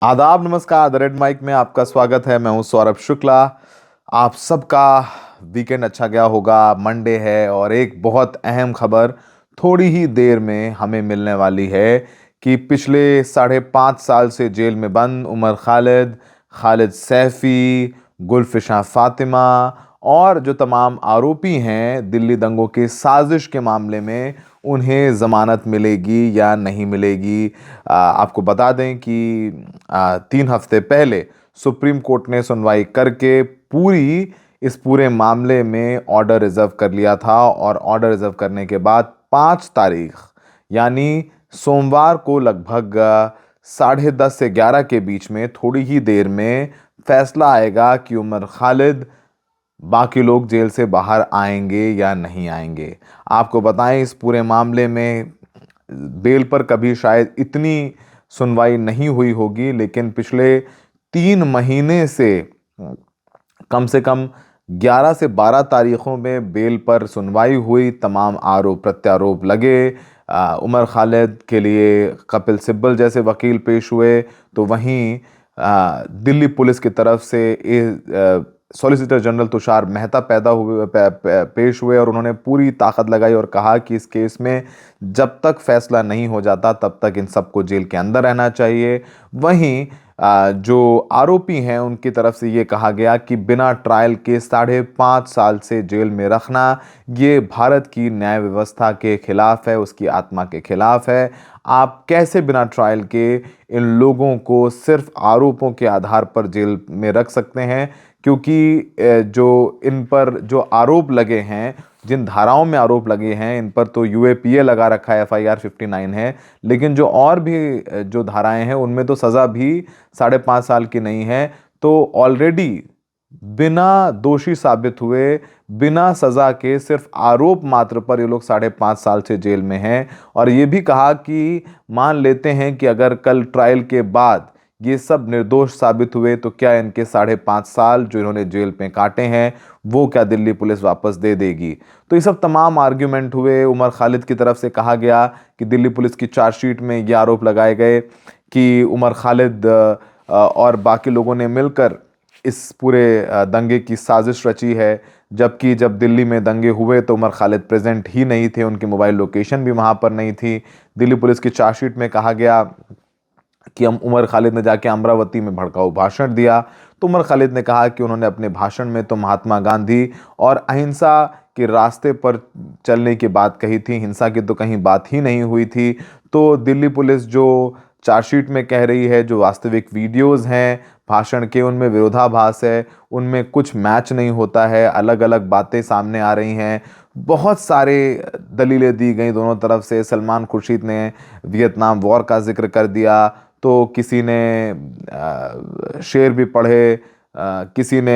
आदाब नमस्कार the red mic में आपका स्वागत है। मैं हूं सौरभ शुक्ला। आप सबका वीकेंड अच्छा गया होगा। मंडे है और एक बहुत अहम खबर थोड़ी ही देर में हमें मिलने वाली है कि पिछले 5.5 साल से जेल में बंद उमर खालिद, खालिद सैफी, गुलफिशा फातिमा और जो तमाम आरोपी हैं दिल्ली दंगों के साजिश के मामले में, उन्हें ज़मानत मिलेगी या नहीं मिलेगी। आपको बता दें कि 3 हफ्ते पहले सुप्रीम कोर्ट ने सुनवाई करके इस पूरे मामले में ऑर्डर रिजर्व कर लिया था और ऑर्डर रिजर्व करने के बाद 5 तारीख यानी सोमवार को लगभग 10:30 से 11 के बीच में थोड़ी ही देर में फैसला आएगा कि उमर खालिद बाकी लोग जेल से बाहर आएंगे या नहीं आएंगे। आपको बताएं, इस पूरे मामले में बेल पर कभी शायद इतनी सुनवाई नहीं हुई होगी, लेकिन पिछले 3 महीने से कम से कम 11 से 12 तारीखों में बेल पर सुनवाई हुई। तमाम आरोप प्रत्यारोप लगे। उमर खालिद के लिए कपिल सिब्बल जैसे वकील पेश हुए, तो वहीं दिल्ली पुलिस की तरफ से सॉलिसिटर जनरल तुषार मेहता पेश हुए और उन्होंने पूरी ताकत लगाई और कहा कि इस केस में जब तक फैसला नहीं हो जाता तब तक इन सबको जेल के अंदर रहना चाहिए। वहीं जो आरोपी हैं उनकी तरफ से ये कहा गया कि बिना ट्रायल के 5.5 साल से जेल में रखना ये भारत की न्याय व्यवस्था के खिलाफ है, उसकी आत्मा के खिलाफ है। आप कैसे बिना ट्रायल के इन लोगों को सिर्फ आरोपों के आधार पर जेल में रख सकते हैं, क्योंकि जो इन पर जो आरोप लगे हैं, जिन धाराओं में आरोप लगे हैं, इन पर तो यूएपीए लगा रखा है, FIR 59 है, लेकिन जो और भी जो धाराएं हैं उनमें तो सज़ा भी 5.5 साल की नहीं है। तो ऑलरेडी बिना दोषी साबित हुए, बिना सजा के, सिर्फ आरोप मात्र पर ये लोग 5.5 साल से जेल में हैं। और ये भी कहा कि मान लेते हैं कि अगर कल ट्रायल के बाद ये सब निर्दोष साबित हुए तो क्या इनके 5.5 साल जो इन्होंने जेल में काटे हैं वो क्या दिल्ली पुलिस वापस दे देगी। तो ये सब तमाम आर्ग्यूमेंट हुए। उमर खालिद की तरफ से कहा गया कि दिल्ली पुलिस की चार्जशीट में ये आरोप लगाए गए कि उमर खालिद और बाकी लोगों ने मिलकर इस पूरे दंगे की साजिश रची है, जबकि जब दिल्ली में दंगे हुए तो उमर खालिद प्रेजेंट ही नहीं थे, उनकी मोबाइल लोकेशन भी वहाँ पर नहीं थी। दिल्ली पुलिस की चार्जशीट में कहा गया कि हम उमर खालिद ने जाके अमरावती में भड़काऊ भाषण दिया। तो उमर खालिद ने कहा कि उन्होंने अपने भाषण में तो महात्मा गांधी और अहिंसा के रास्ते पर चलने की बात कही थी, हिंसा की तो कहीं बात ही नहीं हुई थी। तो दिल्ली पुलिस जो चार्जशीट में कह रही है, जो वास्तविक वीडियोस हैं भाषण के, उनमें विरोधाभास है, उनमें कुछ मैच नहीं होता है, अलग अलग बातें सामने आ रही हैं। बहुत सारे दलीलें दी गई दोनों तरफ से। सलमान खुर्शीद ने वियतनाम वॉर का जिक्र कर दिया, तो किसी ने शेर भी पढ़े, किसी ने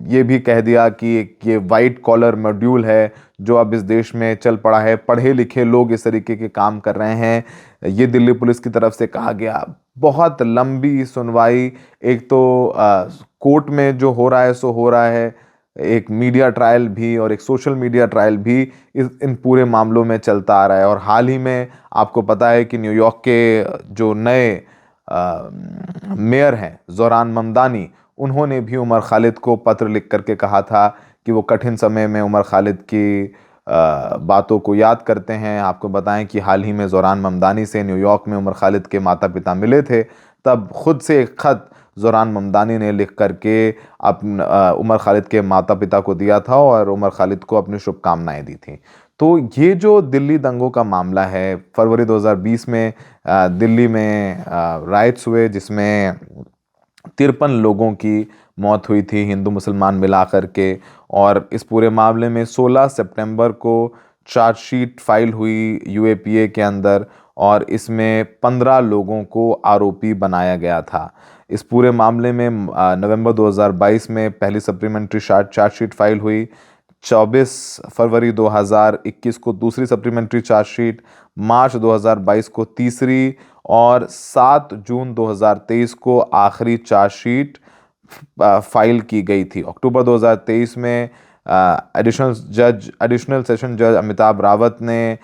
ये भी कह दिया कि ये वाइट कॉलर मॉड्यूल है जो अब इस देश में चल पड़ा है, पढ़े लिखे लोग इस तरीके के काम कर रहे हैं, ये दिल्ली पुलिस की तरफ से कहा गया। बहुत लंबी सुनवाई। एक तो कोर्ट में जो हो रहा है सो हो रहा है, एक मीडिया ट्रायल भी और एक सोशल मीडिया ट्रायल भी इन पूरे मामलों में चलता आ रहा है। और हाल ही में आपको पता है कि न्यूयॉर्क के जो नए मेयर हैं जोरान ममदानी, उन्होंने भी उमर खालिद को पत्र लिख करके कहा था कि वो कठिन समय में उमर खालिद की बातों को याद करते हैं। आपको बताएं कि हाल ही में जोरान ममदानी से न्यूयॉर्क में उमर खालिद के माता पिता मिले थे, तब खुद से एक खत जोरान ममदानी ने लिख करके उमर खालिद के माता पिता को दिया था और उमर खालिद को अपनी शुभकामनाएं दी थी। तो ये जो दिल्ली दंगों का मामला है, फरवरी 2020 में दिल्ली में राइट्स हुए जिसमें 53 लोगों की मौत हुई थी, हिंदू मुसलमान मिला करके। और इस पूरे मामले में 16 सितंबर को चार्जशीट फाइल हुई यूएपीए के अंदर और इसमें 15 लोगों को आरोपी बनाया गया था। इस पूरे मामले में नवंबर 2022 में पहली सप्लीमेंट्री चार्जशीट फाइल हुई, 24 फरवरी 2021 को दूसरी सप्लीमेंट्री चार्जशीट, मार्च 2022 को तीसरी और 7 जून 2023 को आखिरी चार्जशीट फाइल की गई थी। अक्टूबर 2023 में एडिशनल सेशन जज अमिताभ रावत ने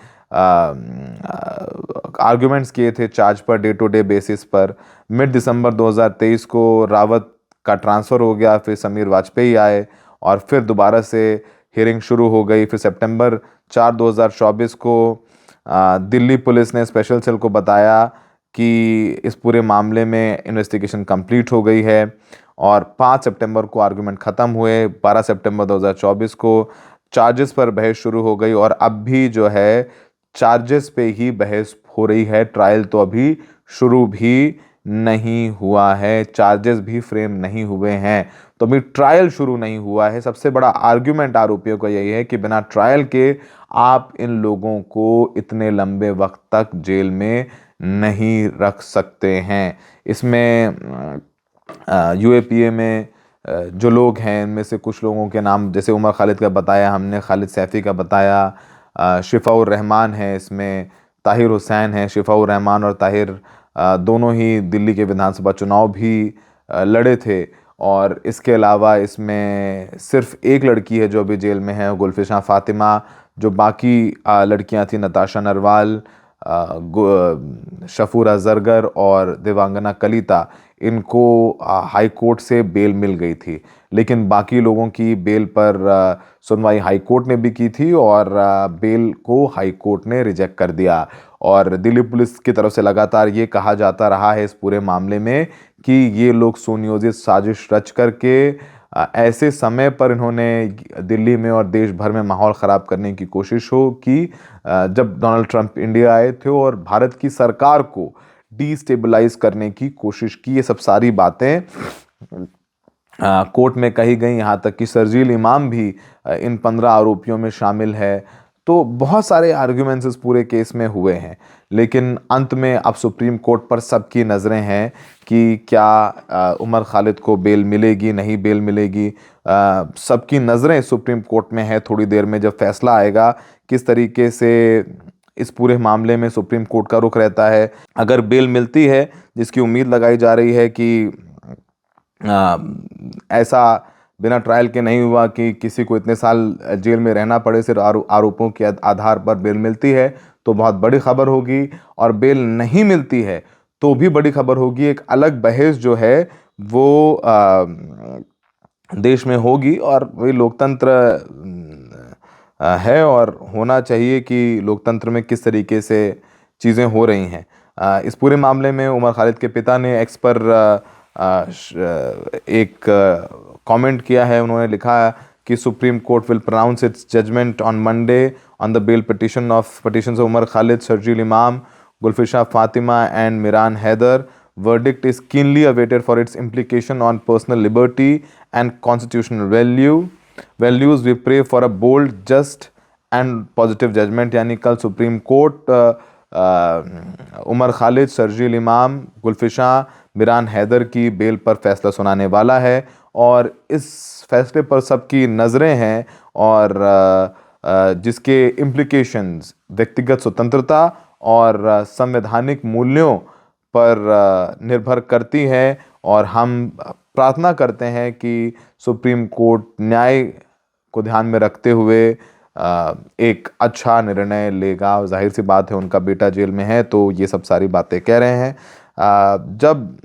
आर्ग्यूमेंट्स किए थे चार्ज पर डे टू डे बेसिस पर। मिड दिसंबर 2023 को रावत का ट्रांसफ़र हो गया, फिर समीर वाजपेयी आए और फिर दोबारा से हियरिंग शुरू हो गई। फिर सितंबर 4 2024 को दिल्ली पुलिस ने स्पेशल सेल को बताया कि इस पूरे मामले में इन्वेस्टिगेशन कंप्लीट हो गई है और 5 सितंबर को आर्गुमेंट ख़त्म हुए। 12 सितंबर 2024 को चार्जेस पर बहस शुरू हो गई और अब भी जो है चार्जेस पे ही बहस हो रही है। ट्रायल तो अभी शुरू भी नहीं हुआ है, चार्जेस भी फ्रेम नहीं हुए हैं, तो अभी ट्रायल शुरू नहीं हुआ है। सबसे बड़ा आर्ग्यूमेंट आरोपियों का यही है कि बिना ट्रायल के आप इन लोगों को इतने लंबे वक्त तक जेल में नहीं रख सकते हैं। इसमें यूएपीए में जो लोग हैं इनमें से कुछ लोगों के नाम जैसे उमर खालिद का बताया हमने, खालिद सैफ़ी का बताया, शिफाउर रहमान है, इसमें ताहिर हुसैन है। शिफाउर रहमान और ताहिर दोनों ही दिल्ली के विधानसभा चुनाव भी लड़े थे। और इसके अलावा इसमें सिर्फ एक लड़की है जो अभी जेल में है, गुलफिशा फ़ातिमा। जो बाकी लड़कियां थी नताशा नरवाल, शफूरा जरगर और देवांगना कलिता, इनको हाई कोर्ट से बेल मिल गई थी। लेकिन बाकी लोगों की बेल पर सुनवाई हाई कोर्ट ने भी की थी और बेल को हाई कोर्ट ने रिजेक्ट कर दिया। और दिल्ली पुलिस की तरफ से लगातार ये कहा जाता रहा है इस पूरे मामले में कि ये लोग सुनियोजित साजिश रच करके ऐसे समय पर इन्होंने दिल्ली में और देश भर में माहौल ख़राब करने की कोशिश हो कि जब डोनाल्ड ट्रंप इंडिया आए थे और भारत की सरकार को डिस्टेबलाइज करने की कोशिश की। ये सब सारी बातें कोर्ट में कही गई, यहाँ तक कि शर्जील इमाम भी इन 15 आरोपियों में शामिल है। तो बहुत सारे आर्ग्यूमेंट्स इस पूरे केस में हुए हैं, लेकिन अंत में अब सुप्रीम कोर्ट पर सबकी नज़रें हैं कि क्या उमर खालिद को बेल मिलेगी, नहीं बेल मिलेगी। सबकी नज़रें सुप्रीम कोर्ट में है। थोड़ी देर में जब फैसला आएगा किस तरीके से इस पूरे मामले में सुप्रीम कोर्ट का रुख रहता है। अगर बेल मिलती है, जिसकी उम्मीद लगाई जा रही है कि ऐसा बिना ट्रायल के नहीं हुआ कि किसी को इतने साल जेल में रहना पड़े, सिर्फ आरोपों के आधार पर बेल मिलती है तो बहुत बड़ी खबर होगी, और बेल नहीं मिलती है तो भी बड़ी खबर होगी। एक अलग बहस जो है वो देश में होगी, और वही लोकतंत्र है और होना चाहिए कि लोकतंत्र में किस तरीके से चीज़ें हो रही हैं। इस पूरे मामले में उमर खालिद के पिता ने एक्स पर एक कमेंट किया है। उन्होंने लिखा कि Supreme Court will pronounce its judgment on Monday on the bail petitions of Umar Khalid, Sharjeel Imam, Gulfisha Fatima and Meeran Haider. Verdict is keenly awaited for its implication on personal liberty and constitutional values. We pray for a bold, just and positive judgment. यानी कल supreme court Umar Khalid, Sharjeel Imam, Gulfisha, Miran Haider की bell पर फैसला सुनाने वाला है, और इस फैसले पर सबकी नज़रें हैं और जिसके इम्प्लिकेशंस व्यक्तिगत स्वतंत्रता और संवैधानिक मूल्यों पर निर्भर करती है। और हम प्रार्थना करते हैं कि सुप्रीम कोर्ट न्याय को ध्यान में रखते हुए एक अच्छा निर्णय लेगा। जाहिर सी बात है उनका बेटा जेल में है तो ये सब सारी बातें कह रहे हैं। जब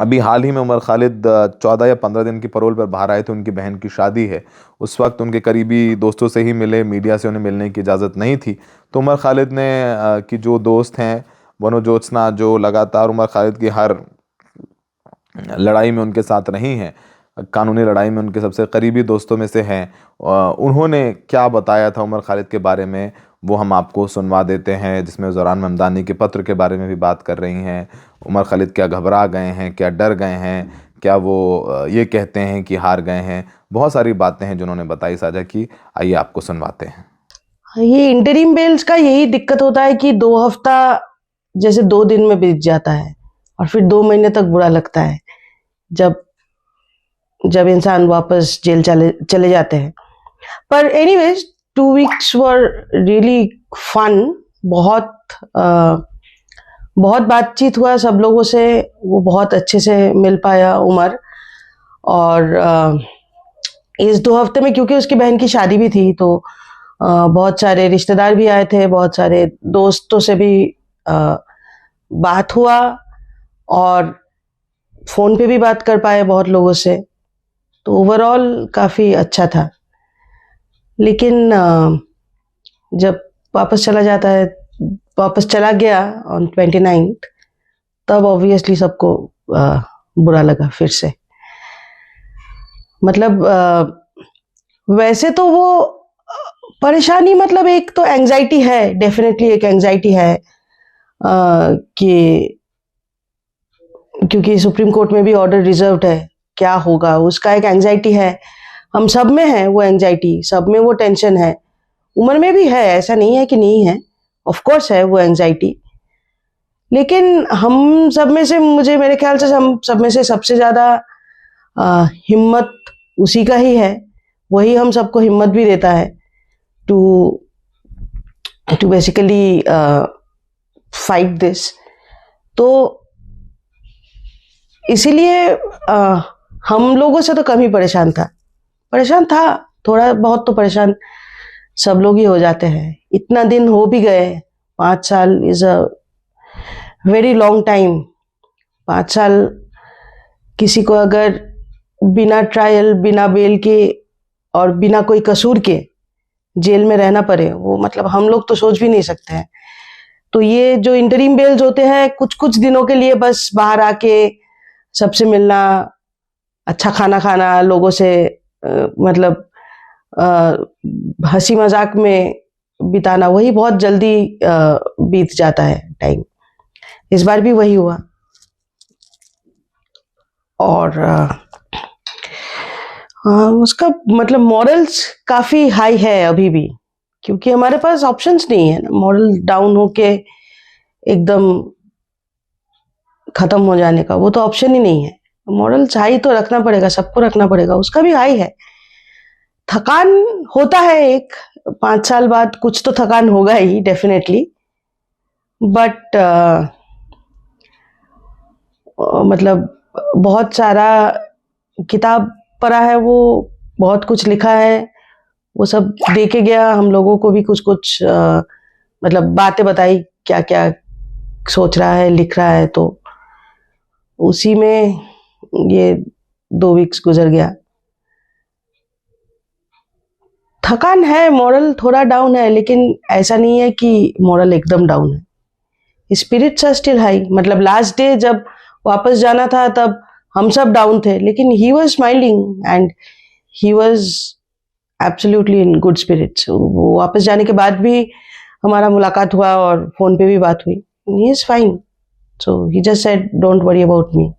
अभी हाल ही में उमर खालिद 14 या 15 दिन की परोल पर बाहर आए थे, उनकी बहन की शादी है, उस वक्त उनके करीबी दोस्तों से ही मिले, मीडिया से उन्हें मिलने की इजाज़त नहीं थी। तो उमर खालिद ने कि जो दोस्त हैं वनो ज्योत्सना, जो लगातार उमर खालिद की हर लड़ाई में उनके साथ रही हैं, कानूनी लड़ाई में उनके सबसे करीबी दोस्तों में से हैं, उन्होंने क्या बताया था उमर खालिद के बारे में वो हम आपको सुनवा देते हैं, जिसमें ज़ोरान ममदानी के पत्र के बारे में भी बात कर रही हैं। उमर खालिद क्या घबरा गए हैं, क्या डर गए हैं, क्या वो ये कहते हैं कि हार गए हैं, बहुत सारी बातें हैं जो उन्होंने बताई, साझा की। आइए आपको सुनवाते हैं। ये इंटरिम बेल्स का यही दिक्कत होता है कि 2 हफ्ता जैसे 2 दिन में बीत जाता है और फिर 2 महीने तक बुरा लगता है जब इंसान वापस जेल चले जाते हैं। पर anyways 2 weeks were really fun. बहुत बातचीत हुआ सब लोगों से, वो बहुत अच्छे से मिल पाया उमर। और इस 2 हफ्ते में क्योंकि उसकी बहन की शादी भी थी तो बहुत सारे रिश्तेदार भी आए थे, बहुत सारे दोस्तों से भी बात हुआ और फोन पे भी बात कर पाए बहुत लोगों से। तो ओवरऑल काफी अच्छा था। लेकिन जब वापस चला गया ऑन 29th, तब ऑब्वियसली सबको बुरा लगा फिर से। मतलब वैसे तो वो परेशानी, मतलब एक तो एंजाइटी है, डेफिनेटली एक एंजाइटी है कि क्योंकि सुप्रीम कोर्ट में भी ऑर्डर रिजर्व्ड है, क्या होगा उसका एक एंजाइटी है। हम सब में है वो एंजाइटी, सब में वो टेंशन है, उम्र में भी है, ऐसा नहीं है कि नहीं है, ऑफ कोर्स है वो एंजाइटी। लेकिन हम सब में से, मेरे ख्याल से हम सब में से सबसे ज्यादा हिम्मत उसी का ही है, वही हम सबको हिम्मत भी देता है टू बेसिकली फाइट दिस। तो इसीलिए हम लोगों से तो कम ही परेशान था, थोड़ा बहुत तो परेशान सब लोग ही हो जाते हैं। इतना दिन हो भी गए, 5 साल is a very long time. 5 साल किसी को अगर बिना ट्रायल, बिना बेल के और बिना कोई कसूर के जेल में रहना पड़े, वो मतलब हम लोग तो सोच भी नहीं सकते हैं। तो ये जो इंटरिम बेल्स होते हैं, कुछ कुछ दिनों के लिए बस बाहर आके सबसे मिलना, अच्छा खाना खाना, लोगों से मतलब हंसी मजाक में बिताना, वही बहुत जल्दी बीत जाता है टाइम। इस बार भी वही हुआ। और उसका मतलब मॉरल्स काफी हाई है अभी भी, क्योंकि हमारे पास ऑप्शंस नहीं है ना, मॉरल डाउन होके एकदम खत्म हो जाने का, वो तो ऑप्शन ही नहीं है। मॉरल्स हाई तो रखना पड़ेगा, सबको रखना पड़ेगा, उसका भी हाई है। थकान होता है, एक 5 साल बाद कुछ तो थकान होगा ही डेफिनेटली, बट मतलब बहुत सारा किताब पढ़ा है, वो बहुत कुछ लिखा है, वो सब दे के गया हम लोगों को भी कुछ कुछ मतलब बातें बताई, क्या क्या सोच रहा है, लिख रहा है। तो उसी में ये 2 वीक्स गुजर गया। थकान है, मॉरल थोड़ा डाउन है, लेकिन ऐसा नहीं है कि मॉरल एकदम डाउन है। Spirits are still high. मतलब लास्ट डे जब वापस जाना था, तब हम सब डाउन थे, लेकिन he was smiling and he was absolutely in good spirits. वो वापस जाने के बाद भी हमारा मुलाकात हुआ और फोन पे भी बात हुई। He is fine, so he just said don't worry about me.